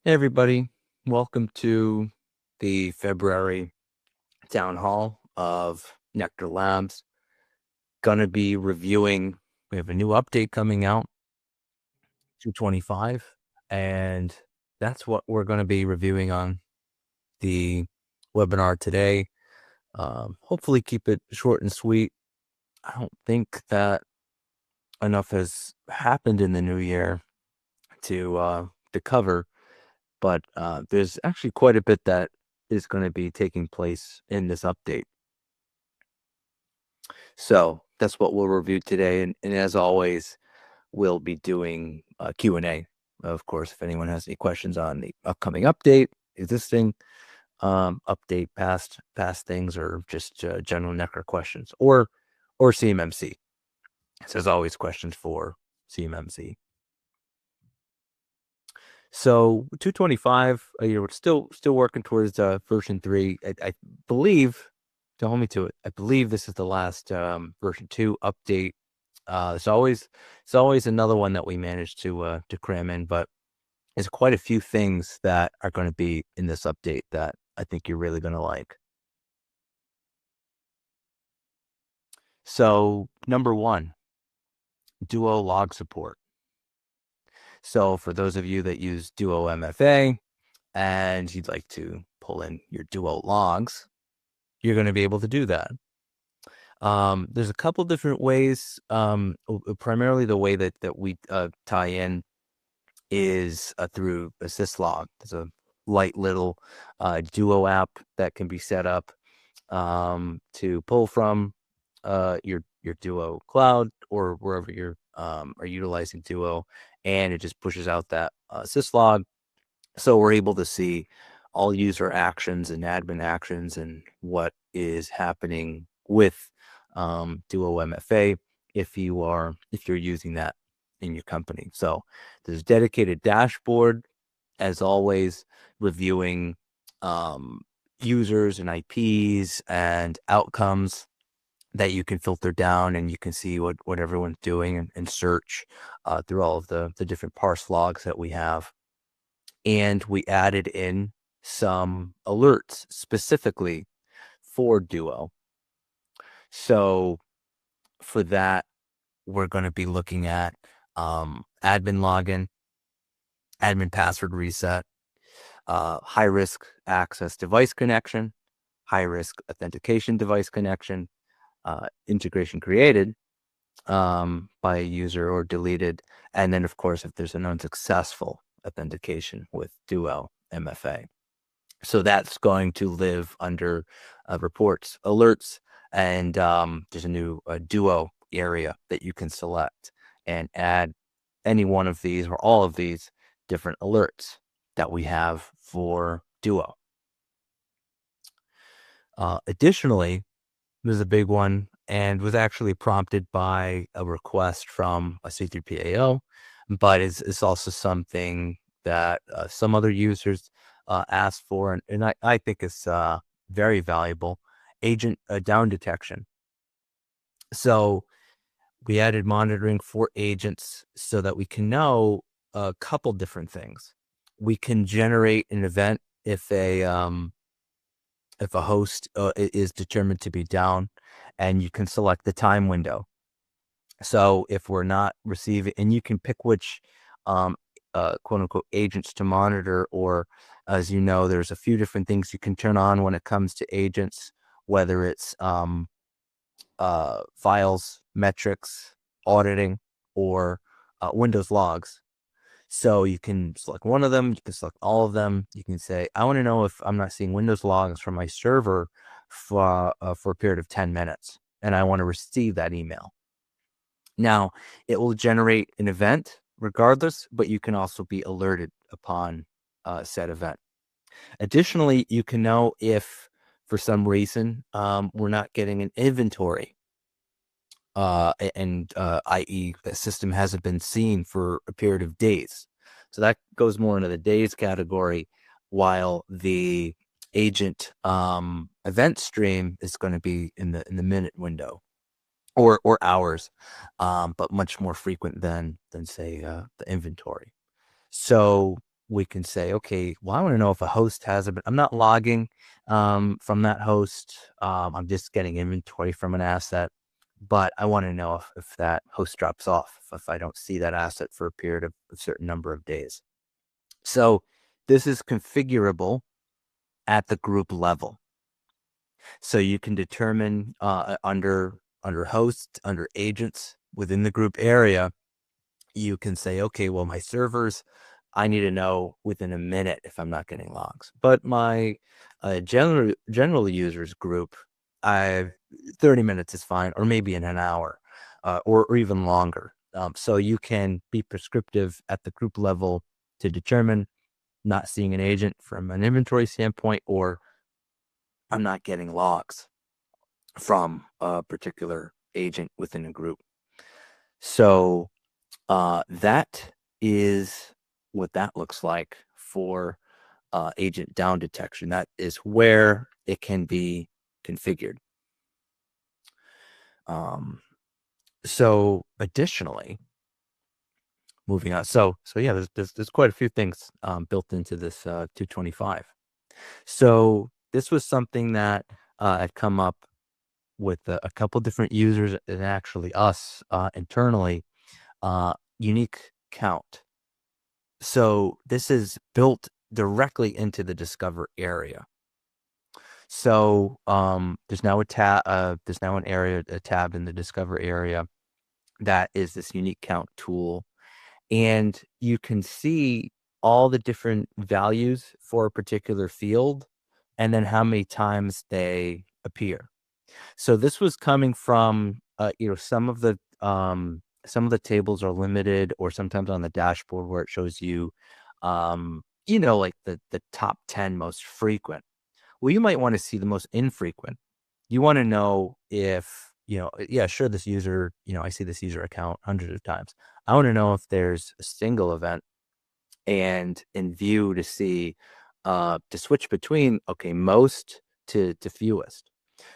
Hey everybody, welcome to the February town hall of NeQter Labs. Gonna be reviewing, we have a new update coming out, 225, and that's what we're going to be reviewing on the webinar today. Hopefully keep it short and sweet. I don't think that enough has happened in the new year to cover, but there's actually quite a bit that is going to be taking place in this update. So that's what we'll review today. And as always, we'll be doing Q&A. Of course, if anyone has any questions on the upcoming update, existing update, past things, or just general NeQter questions, or CMMC. So there's always questions for CMMC. So 225, we're still working towards version 3. I believe, don't hold me to it, I believe this is the last version 2 update. It's always another one that we managed to cram in, but there's quite a few things that are going to be in this update that I think you're really going to like. So number 1, Duo log support. So for those of you that use Duo MFA and you'd like to pull in your Duo logs, you're going to be able to do that. There's a couple different ways. Primarily the way that we tie in is through a syslog. There's a light little Duo app that can be set up to pull from your Duo cloud or wherever you're are utilizing Duo, and it just pushes out that syslog. So we're able to see all user actions and admin actions and what is happening with Duo MFA if you're using that in your company. So there's a dedicated dashboard, as always, reviewing users and IPs and outcomes that you can filter down, and you can see what everyone's doing and search through all of the different parse logs that we have. And we added in some alerts specifically for Duo. So for that, we're going to be looking at admin login, admin password reset, high risk access device connection, high risk authentication device connection, integration created by a user or deleted, and then of course if there's an unsuccessful authentication with Duo MFA. So that's going to live under reports, alerts, and there's a new Duo area that you can select and add any one of these or all of these different alerts that we have for Duo. Additionally, there's a big one and was actually prompted by a request from a C3PAO, but it's also something that some other users asked for, and I think it's very valuable, agent down detection. So we added monitoring for agents so that we can know a couple different things. We can generate an event if a host is determined to be down, and you can select the time window. So if we're not receiving, and you can pick which quote unquote agents to monitor, or as you know, there's a few different things you can turn on when it comes to agents, whether it's files, metrics, auditing, or Windows logs. So you can select one of them, you can select all of them. You can say, I want to know if I'm not seeing Windows logs from my server for a period of 10 minutes, and I want to receive that email. Now, it will generate an event regardless, but you can also be alerted upon said event. Additionally, you can know if for some reason we're not getting an inventory, i.e. the system hasn't been seen for a period of days. So that goes more into the days category, while the agent event stream is going to be in the minute window or hours, but much more frequent than say the inventory. So we can say, okay, well, I want to know if a host has it, but I'm not logging from that host. I'm just getting inventory from an asset, but I want to know if that host drops off, if I don't see that asset for a period of a certain number of days. So this is configurable at the group level. So you can determine under hosts, under agents within the group area, you can say, okay, well, my servers, I need to know within a minute if I'm not getting logs. But my general users group, 30 minutes is fine, or maybe in an hour, or even longer. So you can be prescriptive at the group level to determine not seeing an agent from an inventory standpoint, or I'm not getting logs from a particular agent within a group. So that is what that looks like for agent down detection. That is where it can be configured. So additionally, moving on. So yeah, there's quite a few things built into this 225. So this was something that had come up with a couple different users and actually us internally. Unique count. So this is built directly into the Discover area. So there's now a tab. There's now a tab in the Discover area that is this unique count tool, and you can see all the different values for a particular field, and then how many times they appear. So this was coming from some of the tables are limited, or sometimes on the dashboard where it shows you like the top 10 most frequent. Well, you might want to see the most infrequent. You want to know if, yeah, sure, this user, I see this user account hundreds of times. I want to know if there's a single event, and in view to see to switch between, okay, most to fewest.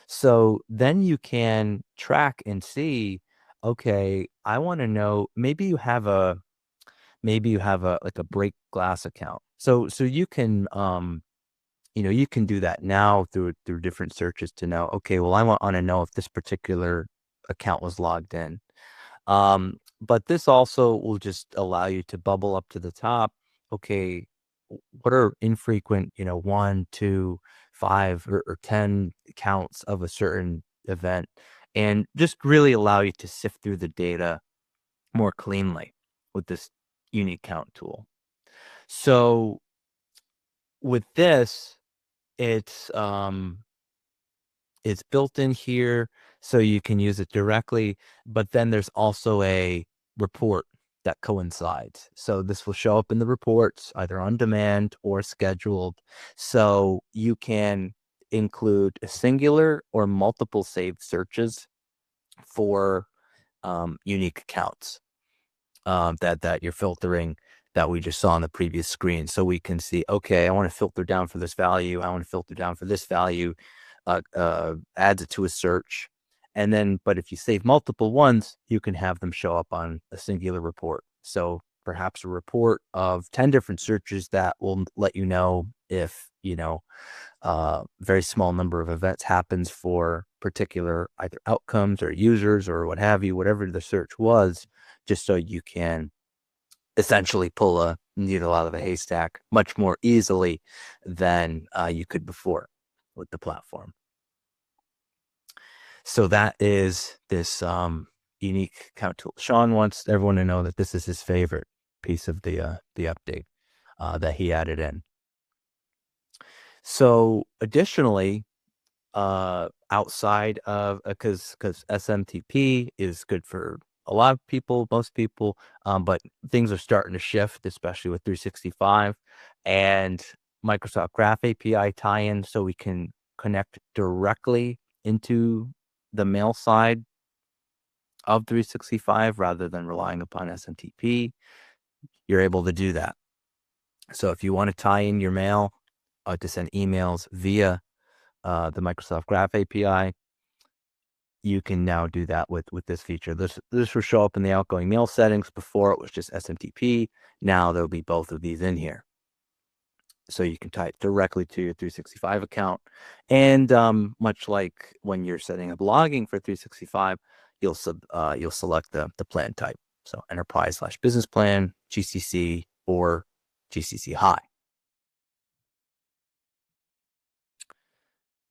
So then you can track and see, okay, I want to know, maybe you have a like a break glass account. So you can you can do that now through different searches to know, okay, well, I want to know if this particular account was logged in. But this also will just allow you to bubble up to the top. Okay, what are infrequent, 1, 2, 5, or 10 counts of a certain event, and just really allow you to sift through the data more cleanly with this unique count tool. So with this, it's built in here, so you can use it directly, but then there's also a report that coincides. So this will show up in the reports, either on demand or scheduled. So you can include a singular or multiple saved searches for unique accounts that you're filtering, that we just saw on the previous screen. So we can see, okay, I want to filter down for this value. I want to filter down for this value, adds it to a search. And then, but if you save multiple ones, you can have them show up on a singular report. So perhaps a report of 10 different searches that will let you know if, very small number of events happens for particular either outcomes or users or what have you, whatever the search was, just so you can essentially pull a needle out of a haystack much more easily than you could before with the platform. So that is this unique count tool. Sean wants everyone to know that this is his favorite piece of the update that he added in. So additionally, outside of because SMTP is good for a lot of people, most people, but things are starting to shift, especially with 365 and Microsoft Graph API tie-in, so we can connect directly into the mail side of 365 rather than relying upon SMTP. You're able to do that. So if you want to tie in your mail to send emails via the Microsoft Graph API, you can now do that with this feature. This will show up in the outgoing mail settings. Before it was just SMTP. Now there'll be both of these in here. So you can tie it directly to your 365 account. And much like when you're setting up logging for 365, you'll select the plan type. So enterprise/business plan, GCC, or GCC High.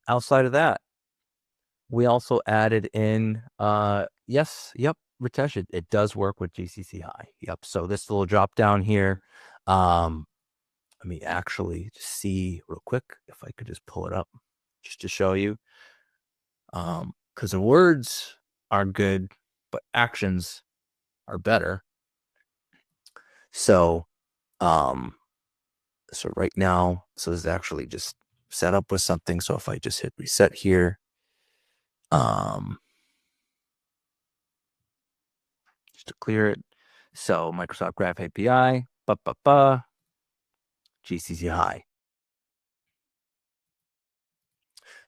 Outside of that, we also added in, Ritesh, it does work with GCC High. Yep. So this little drop down here, let me actually see real quick if I could just pull it up just to show you. Because the words are good, but actions are better. So, so right now, so this is actually just set up with something. So if I just hit reset here, just to clear it. So Microsoft Graph API, GCC High.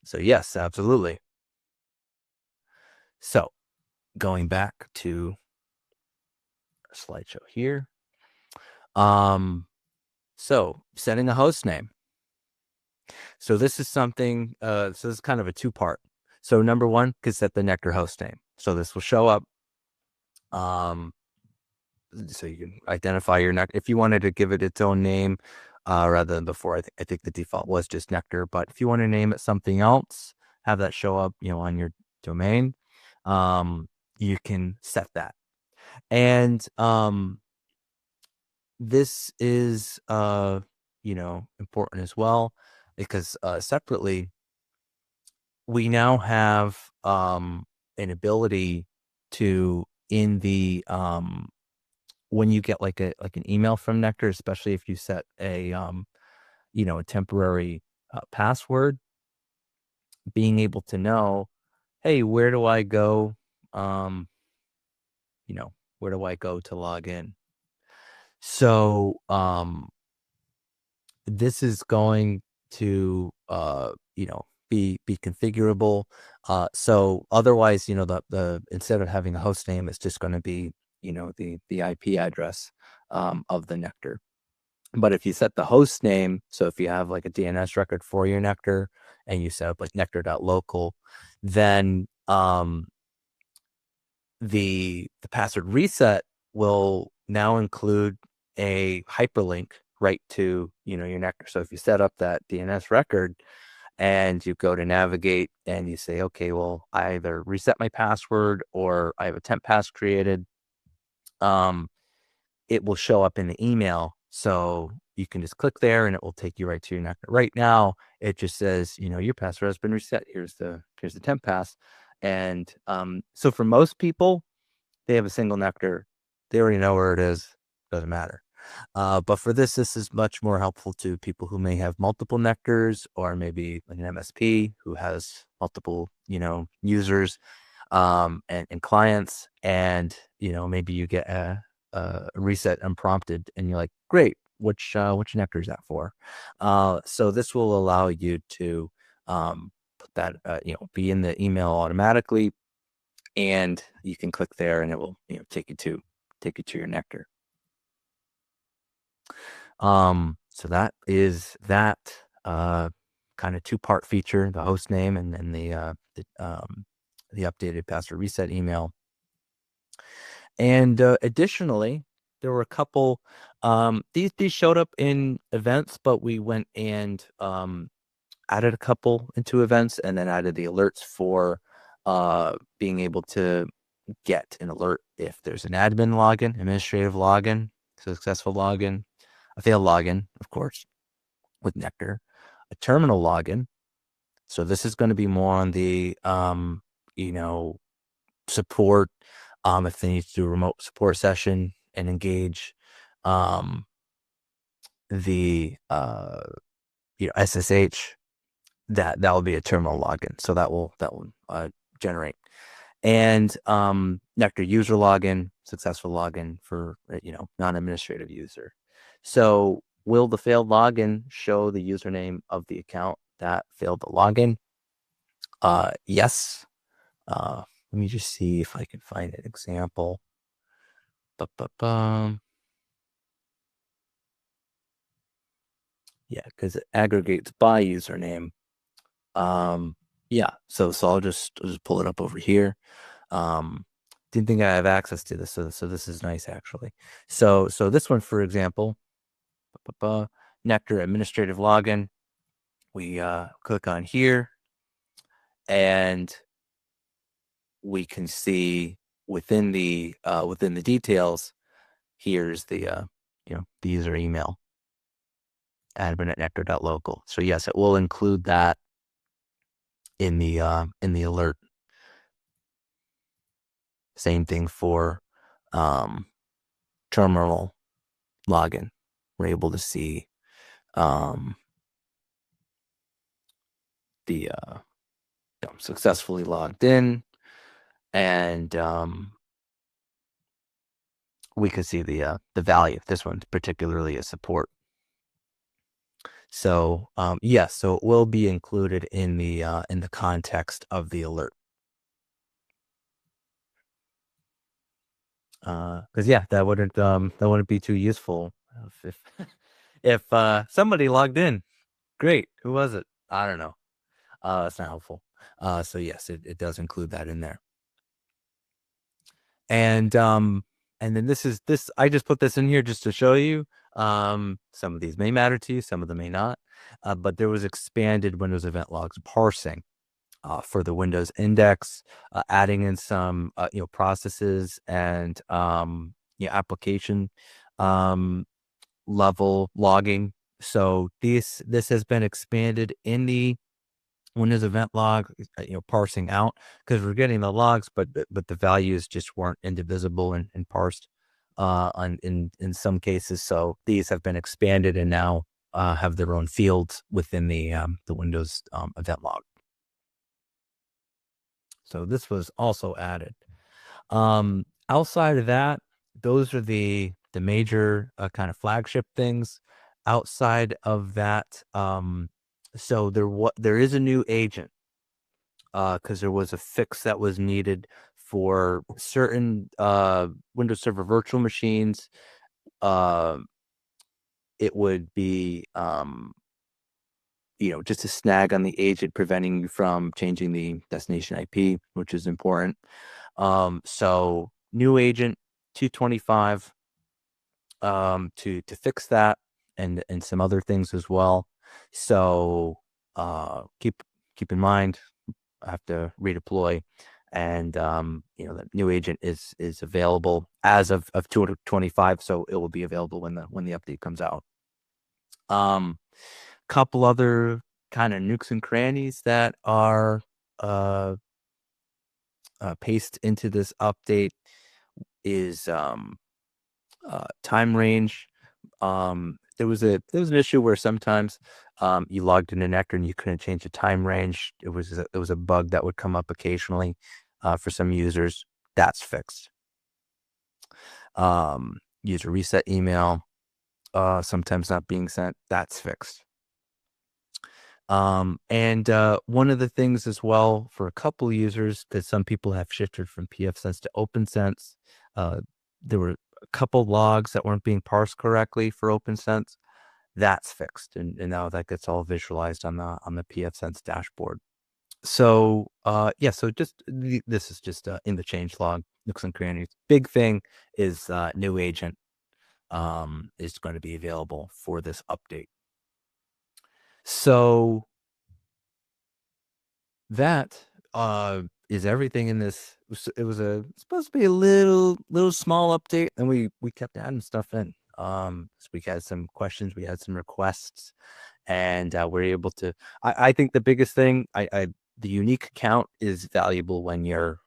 So yes, absolutely. So going back to our slideshow here. So setting a host name. So this is something, so this is kind of a two-part. So number one, could set the NeQter host name. So this will show up. So you can identify your NeQter. If you wanted to give it its own name, rather than before, I think the default was just NeQter. But if you want to name it something else, have that show up, on your domain, you can set that. And this is important as well, because separately we now have an ability to, in the when you get like an email from NeQter, especially if you set a a temporary password, being able to know, hey, where do I go, where do I go to log in? So this is going to be configurable. So otherwise, the instead of having a host name, it's just going to be the IP address of the NeQter. But if you set the host name, so if you have like a DNS record for your NeQter and you set up like nectar.local, then the password reset will now include a hyperlink right to your NeQter. So if you set up that DNS record and you go to navigate and you say, okay, well, I either reset my password or I have a temp pass created, it will show up in the email. So you can just click there and it will take you right to your NeQter. Right now, it just says, your password has been reset. Here's the temp pass. And so for most people, they have a single NeQter. They already know where it is. Doesn't matter. But for this is much more helpful to people who may have multiple NeQters, or maybe like an MSP who has multiple, users and clients. And, maybe you get a reset unprompted and you're like, great, which NeQter is that for? So this will allow you to put that, be in the email automatically. And you can click there and it will take you to your NeQter. So that is that kind of two-part feature, the host name and then the updated password reset email. And additionally, there were a couple, these showed up in events, but we went and added a couple into events and then added the alerts for being able to get an alert if there's an admin login, administrative login, successful login, a failed login, of course, with NeQter, a terminal login. So this is going to be more on the, support, if they need to do a remote support session and engage the, SSH, that will be a terminal login. So that will generate. And NeQter user login, successful login for non-administrative user. So will the failed login show the username of the account that failed the login? Yes. Let me just see if I can find an example. Yeah, because it aggregates by username. Yeah, so I'll just pull it up over here. Didn't think I have access to this, so this is nice actually. So this one, for example, NeQter administrative login. We click on here, and we can see within the details. Here's the the user email, admin@nectar.local. So yes, it will include that in the alert. Same thing for terminal login. We're able to see the successfully logged in, and we could see the value. This one's particularly a support. So yes, so it will be included in the context of the alert. Because yeah, that wouldn't be too useful if if somebody logged in. Great, who was it? I don't know. It's not helpful. So yes, it does include that in there. And then this I just put this in here just to show you. Some of these may matter to you, some of them may not. But there was expanded Windows event logs parsing for the Windows index, adding in some processes and application level logging. So this has been expanded in the Windows event log, parsing out, because we're getting the logs, but the values just weren't indivisible and parsed in some cases. So these have been expanded and now have their own fields within the Windows event log. So this was also added. Outside of that, those are the major kind of flagship things. Outside of that, so there is a new agent because there was a fix that was needed for certain Windows Server virtual machines. Uh, it would be just a snag on the agent preventing you from changing the destination IP, which is important. So new agent 225 to fix that, and some other things as well. So keep in mind, I have to redeploy, and the new agent is available as of 225, so it will be available when the update comes out. Couple other kind of nooks and crannies that are paste into this update is time range. There was an issue where sometimes you logged in NeQter and you couldn't change the time range. It was a bug that would come up occasionally for some users. That's fixed. User reset email sometimes not being sent. That's fixed. And one of the things as well for a couple users, because some people have shifted from pfSense to OpenSense, there were a couple logs that weren't being parsed correctly for OpenSense. That's fixed, and now that gets all visualized on the pfSense dashboard. So yeah, so this is just in the change log, nooks and crannies. Big thing is new agent is going to be available for this update. So that is everything in this. It was supposed to be a little small update, and we kept adding stuff in. So we had some questions, we had some requests, and we're able to. I think the biggest thing, the unique account is valuable when you're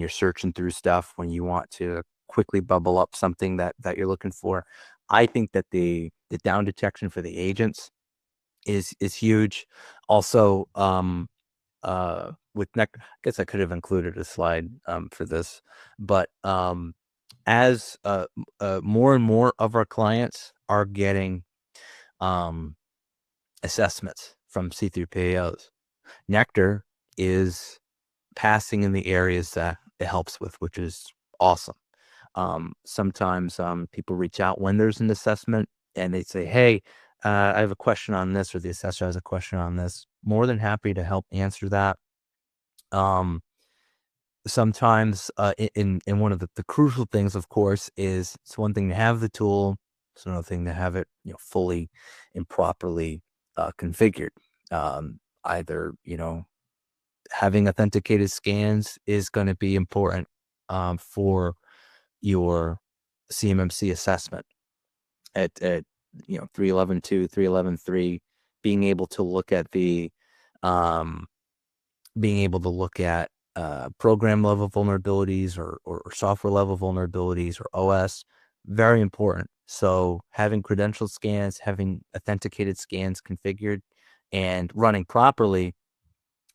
searching through stuff, when you want to quickly bubble up something that you're looking for. I think that the down detection for the agents is huge. Also, with I guess I could have included a slide for this, but as more and more of our clients are getting assessments from C3PAOs, NeQter is passing in the areas that it helps with, which is awesome. Sometimes people reach out when there's an assessment and they say, hey, I have a question on this, or the assessor has a question on this. More than happy to help answer that. Um, Sometimes in one of the crucial things, of course, is it's one thing to have the tool, it's another thing to have it, fully and properly configured. Either, having authenticated scans is going to be important for your CMMC assessment at 311.2, 311.3, being able to look at um, program level vulnerabilities or software level vulnerabilities or OS, very important. So having credential scans, having authenticated scans configured and running properly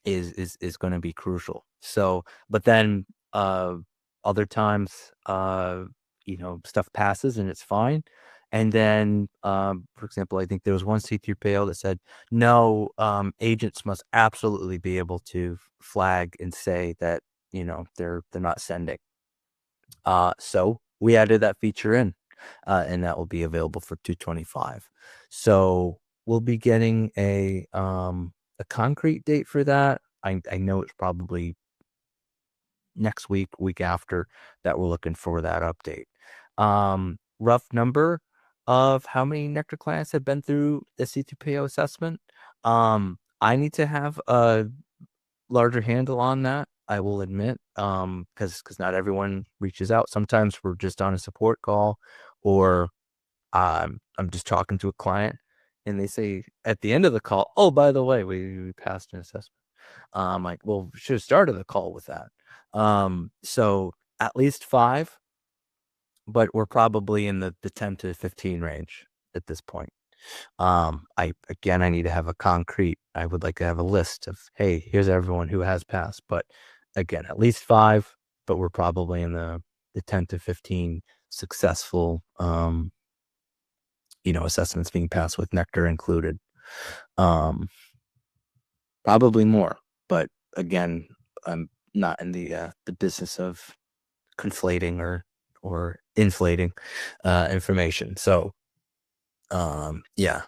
is going to be crucial. So, but then other times, stuff passes and it's fine. And then, for example, I think there was one C3PO that said, no, agents must absolutely be able to flag and say that, they're not sending. So we added that feature in, and that will be available for 225. So we'll be getting a concrete date for that. I know it's probably next week after that we're looking for that update. Rough number of how many NeQter clients have been through the C2PO assessment. I need to have a larger handle on that, I will admit, because not everyone reaches out. Sometimes we're just on a support call, or I'm just talking to a client and they say at the end of the call, oh, by the way, we passed an assessment. Like, well, we should have started the call with that. So at least 5, but we're probably in the 10 to 15 range at this point. I need to have I would like to have a list of, hey, here's everyone who has passed, but again, at least 5, but we're probably in the 10 to 15 successful, assessments being passed with NeQter included. Probably more, but again, I'm not in the business of conflating or inflating information. So, yeah.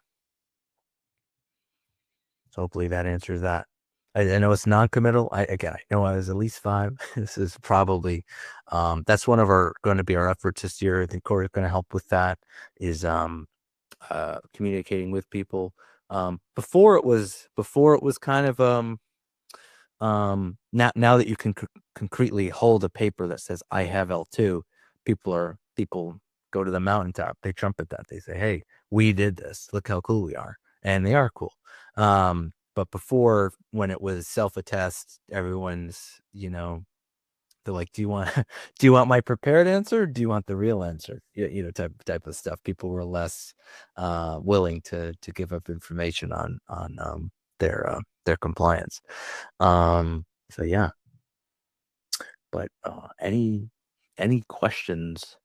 So hopefully that answers that. I know it's non-committal. I know I was at least 5. This is probably that's one of our going to be our efforts this year. I think Corey's going to help with that. Is communicating with people. Before it was kind of now that you can concretely hold a paper that says I have L2, people go to the mountaintop, they trumpet that, they say, hey, we did this, look how cool we are, and they are cool. But before, when it was self-attest, everyone's, they're like, do you want my prepared answer, or do you want the real answer? Type of stuff. People were less willing to give up information on their compliance. So yeah, but any questions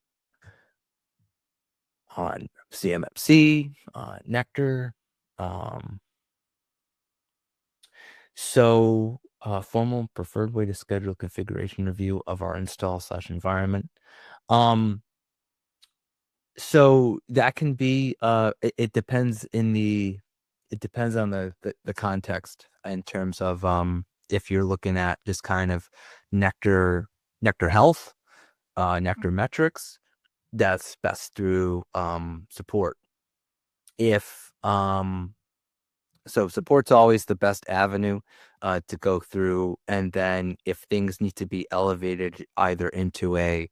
on CMMC, NeQter? So formal preferred way to schedule configuration review of our install/environment. So that can be it depends on the context, in terms of if you're looking at just kind of NeQter health, NeQter metrics, that's best through support. If So support's always the best avenue to go through, and then if things need to be elevated either into a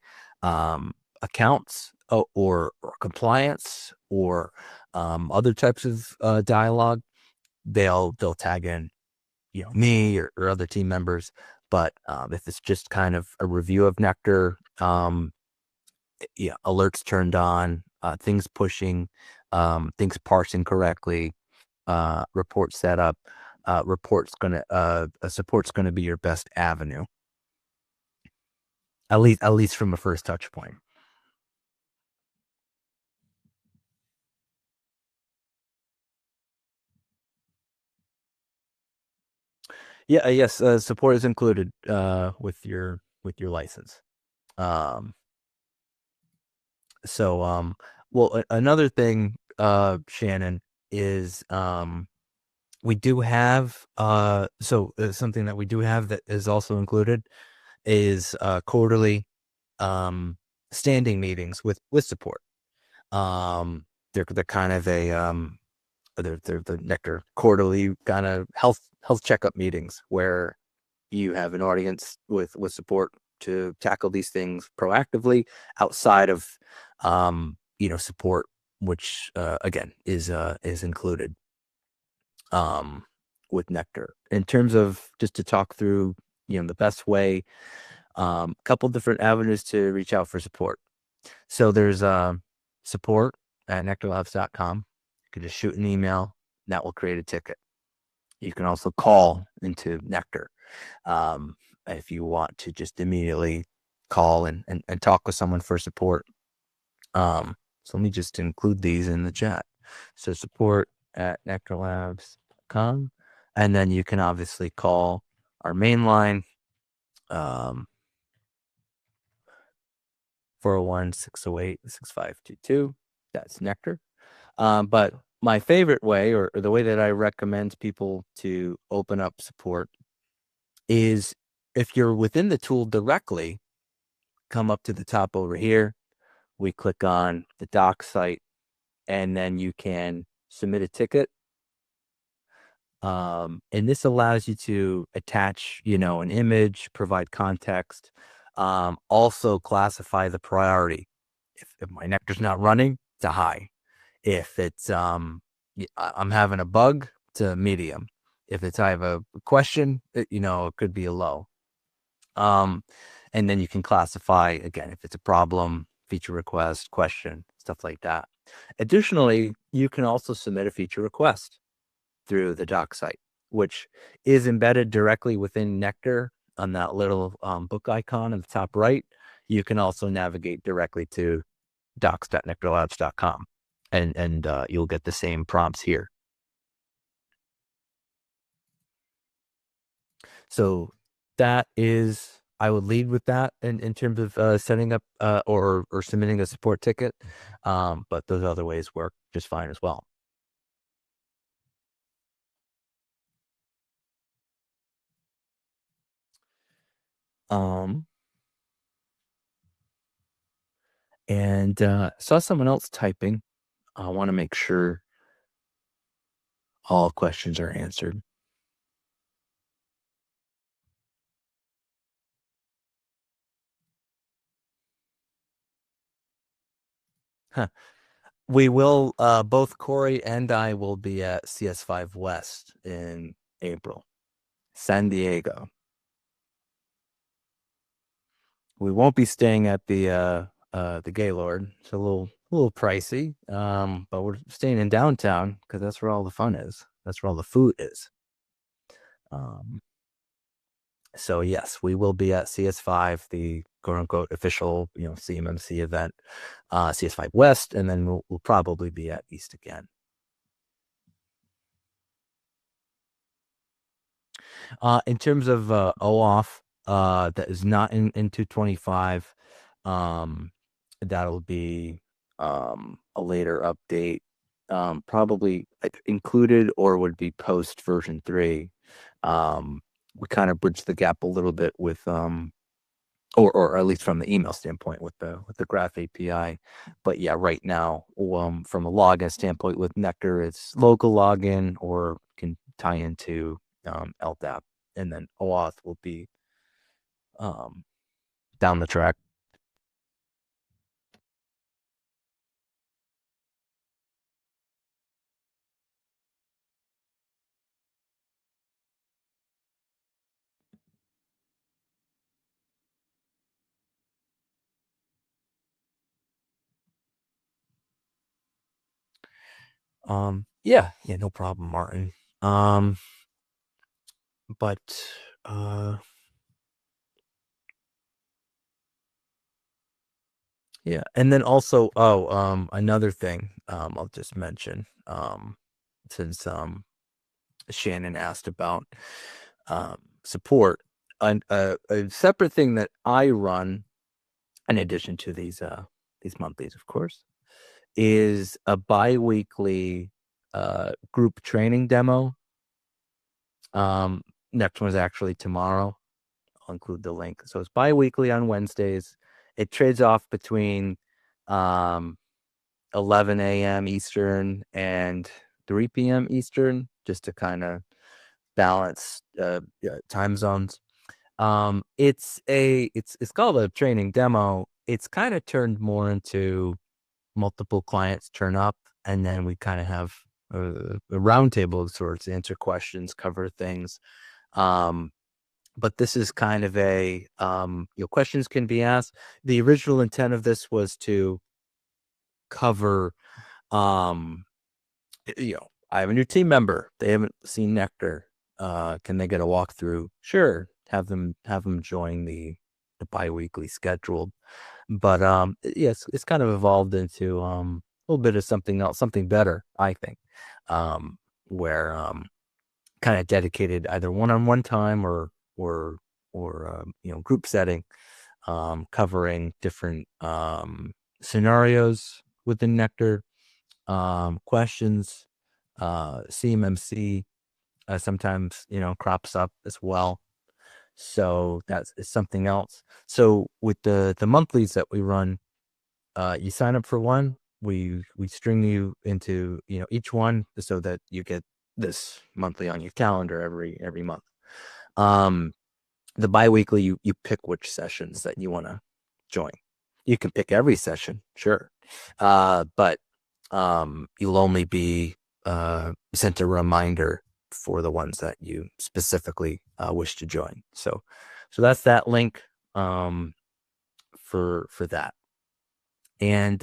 accounts or compliance or other types of dialogue, they'll tag in me or other team members. But if it's just kind of a review of NeQter, alerts turned on, things pushing, things parsing correctly, report setup, support's gonna be your best avenue, at least from a first touch point. Yeah, yes, support is included with your license. Um, so well, another thing, Shannon, is we do have something that we do have that is also included is quarterly standing meetings with support. They're kind of a they're the NeQter quarterly kind of health checkup meetings where you have an audience with support to tackle these things proactively outside of support, which again is included with NeQter. In terms of just to talk through the best way, a couple different avenues to reach out for support. So there's support at NeQterLabs.com. You can just shoot an email, and that will create a ticket. You can also call into NeQter if you want to just immediately call and talk with someone for support. So let me just include these in the chat. So support at NeQterLabs.com, and then you can obviously call our main line, 401-608-6522. That's NeQter. But my favorite way, or the way that I recommend people to open up support, is if you're within the tool directly, come up to the top over here. We click on the doc site, and then you can submit a ticket. And this allows you to attach, an image, provide context, also classify the priority. If my NeQter's not running, it's a high. If it's I'm having a bug, it's a medium. If I have a question, it could be a low. And then you can classify again if it's a problem, feature request, question, stuff like that. Additionally, you can also submit a feature request through the doc site, which is embedded directly within NeQter on that little book icon in the top right. You can also navigate directly to docs.neqterlabs.com, and you'll get the same prompts here. So that is, I would lead with that in terms of setting up or submitting a support ticket. But those other ways work just fine as well. And saw someone else typing. I want to make sure all questions are answered. Huh. We will, both Corey and I will be at CS5 West in April, San Diego. We won't be staying at the Gaylord. It's a little pricey, but we're staying in downtown because that's where all the fun is. That's where all the food is. So yes, we will be at CS5, the quote unquote official, CMMC event, CS5 West, and then we'll probably be at East again. In terms of OAuth, that is not in 225, that'll be a later update, probably included or would be post version 3. We kind of bridge the gap a little bit with or at least from the email standpoint with the Graph API. But yeah, right now, from a login standpoint with NeQter, it's local login or can tie into LDAP, and then OAuth will be down the track. Yeah, no problem, Martin. But yeah, and then also, another thing, I'll just mention, since Shannon asked about support, a separate thing that I run in addition to these monthlies, of course, is a bi-weekly group training demo. Next one is actually tomorrow. I'll include the link. So it's bi-weekly on Wednesdays. It trades off between 11 a.m. Eastern and 3 p.m. Eastern, just to kind of balance time zones. It's called a training demo. It's kind of turned more into multiple clients turn up, and then we kind of have a roundtable of sorts, answer questions, cover things. But this is kind of a questions can be asked. The original intent of this was to cover I have a new team member. They haven't seen NeQter. Can they get a walkthrough? Sure. Have them join the bi-weekly scheduled. But yes, it's kind of evolved into a little bit of something else, something better, I think. Where kind of dedicated either one-on-one time or group setting, covering different scenarios within NeQter, questions, CMMC sometimes crops up as well. So that's something else. So with the monthlies that we run, you sign up for one, we string you into each one so that you get this monthly on your calendar every month. The bi-weekly, you pick which sessions that you want to join. You can pick every session, sure, but you'll only be sent a reminder for the ones that you specifically wish to join. So that's that link for that. And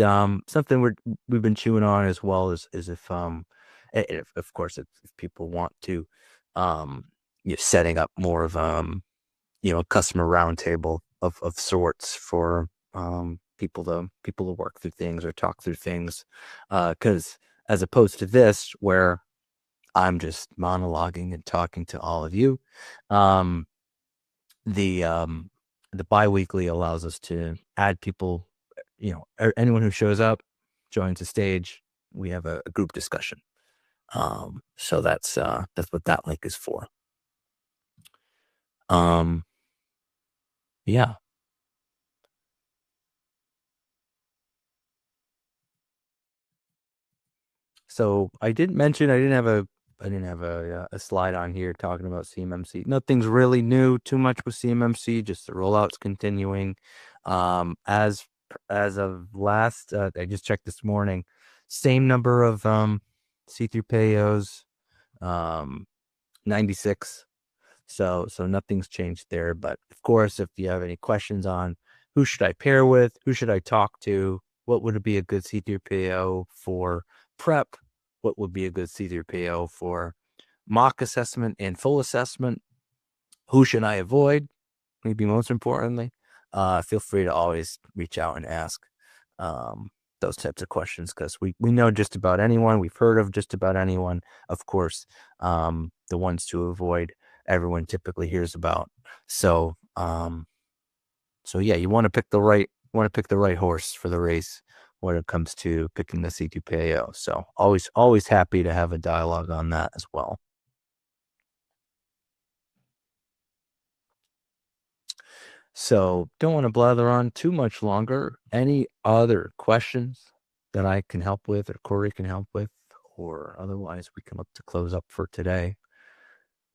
something we've been chewing on as well is if of course if people want to setting up more of a customer roundtable of sorts for people to work through things or talk through things, because as opposed to this where I'm just monologuing and talking to all of you, the bi-weekly allows us to add people, anyone who shows up joins the stage. We have a group discussion. So that's what that link is for. Yeah. So I did mention I didn't have a slide on here talking about CMMC. Nothing's really new too much with CMMC, just the rollout's continuing. As of last, I just checked this morning, same number of C3PAOs, 96. So nothing's changed there. But of course, if you have any questions on who should I pair with, who should I talk to, what would be a good C3PAO for prep, what would be a good C3PAO for mock assessment and full assessment, who should I avoid, maybe most importantly, feel free to always reach out and ask those types of questions, because we know just about anyone. We've heard of just about anyone. Of course, the ones to avoid, everyone typically hears about. So yeah, you want to pick the right horse for the race when it comes to picking the C2PAO. So always happy to have a dialogue on that as well. So don't want to blather on too much longer. Any other questions that I can help with or Corey can help with, or otherwise we can look to close up for today.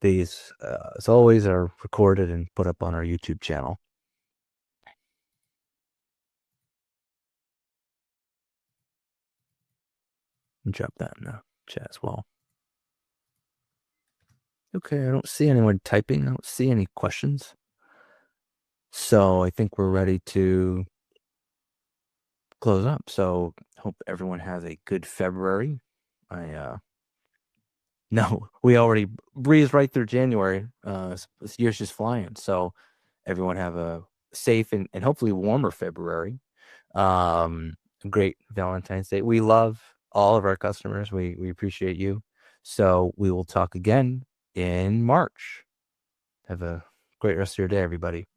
These, as always, are recorded and put up on our YouTube channel. And drop that in the chat as well. Okay, I don't see anyone typing. I don't see any questions. So I think we're ready to close up. So hope everyone has a good February. No, we already breezed right through January. This year's just flying. So everyone have a safe and hopefully warmer February. Great Valentine's Day. We love all of our customers. We appreciate you. So we will talk again in March. Have a great rest of your day, everybody.